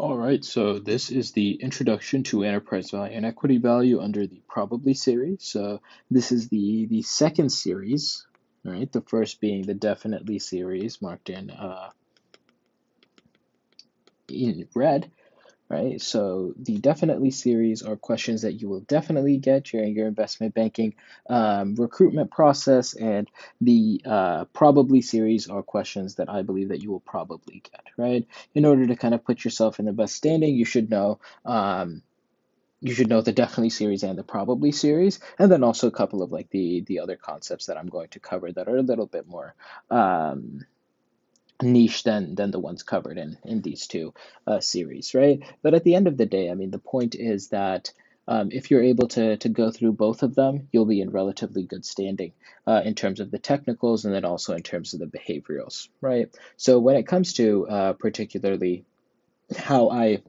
All right, so this is the introduction to enterprise value and equity value under the probably series. So this is the second series, right? The first being the definitely series marked in red, right? So the definitely series are questions that you will definitely get during your investment banking recruitment process, and the probably series are questions that I believe that you will probably get, right? In order to kind of put yourself in the best standing, you should know the definitely series and the probably series, and then also a couple of like the other concepts that I'm going to cover that are a little bit more um, niche than the ones covered in these two series, right? But at the end of the day, I mean, the point is that if you're able to go through both of them, you'll be in relatively good standing in terms of the technicals and then also in terms of the behaviorals, right? So when it comes to particularly how I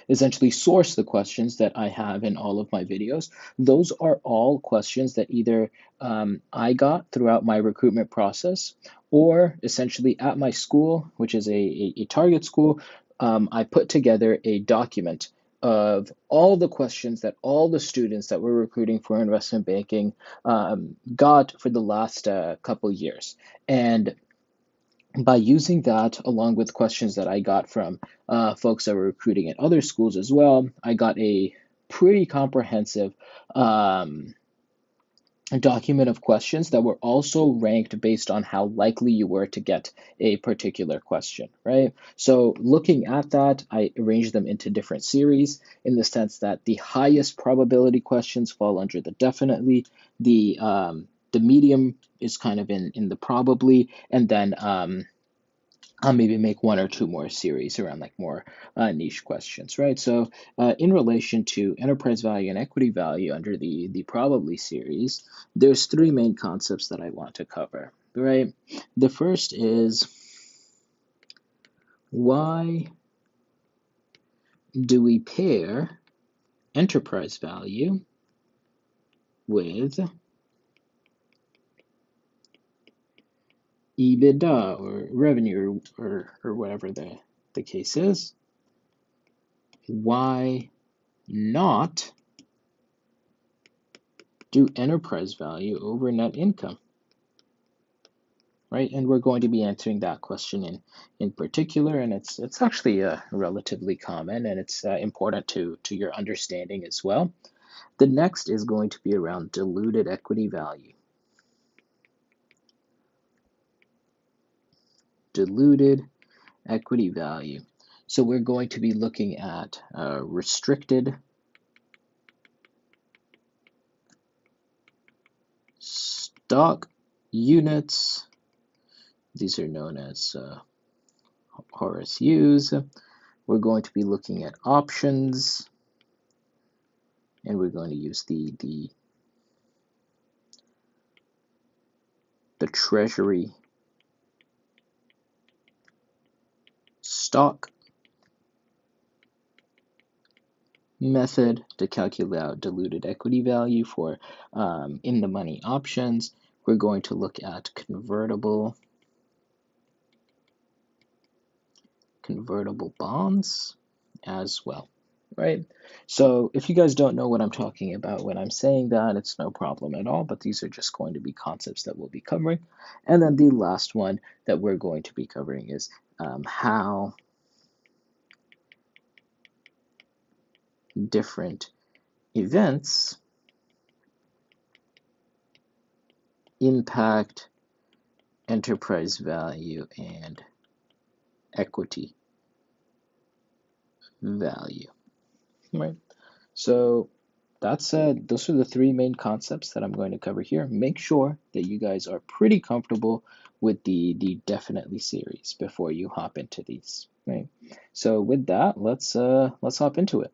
essentially source the questions that I have in all of my videos. Those are all questions that either I got throughout my recruitment process or essentially at my school, which is a target school, I put together a document of all the questions that all the students that we're recruiting for investment banking got for the last couple years. And by using that, along with questions that I got from folks that were recruiting at other schools as well, I got a pretty comprehensive um, document of questions that were also ranked based on how likely you were to get a particular question, right? So looking at that, I arranged them into different series in the sense that the highest probability questions fall under the definitely, the medium is kind of in the probably, and then I'll maybe make one or two more series around like more niche questions, right? So in relation to enterprise value and equity value under the probably series, there's three main concepts that I want to cover, right? The first is, why do we pair enterprise value with EBITDA or revenue or whatever the case is? Why not do enterprise value over net income, right? And we're going to be answering that question in particular, and it's actually relatively common, and it's important to your understanding as well. The next is going to be around diluted equity value. Diluted equity value. So we're going to be looking at restricted stock units. These are known as RSUs. We're going to be looking at options, and we're going to use the treasury stock method to calculate out diluted equity value for in the money options. We're going to look at convertible bonds as well, right? So if you guys don't know what I'm talking about when I'm saying that, it's no problem at all, but these are just going to be concepts that we'll be covering. And then the last one that we're going to be covering is how different events impact enterprise value and equity value, right? So that's those are the three main concepts that I'm going to cover here. Make sure that you guys are pretty comfortable with the definitely series before you hop into these, right? So with that, let's hop into it.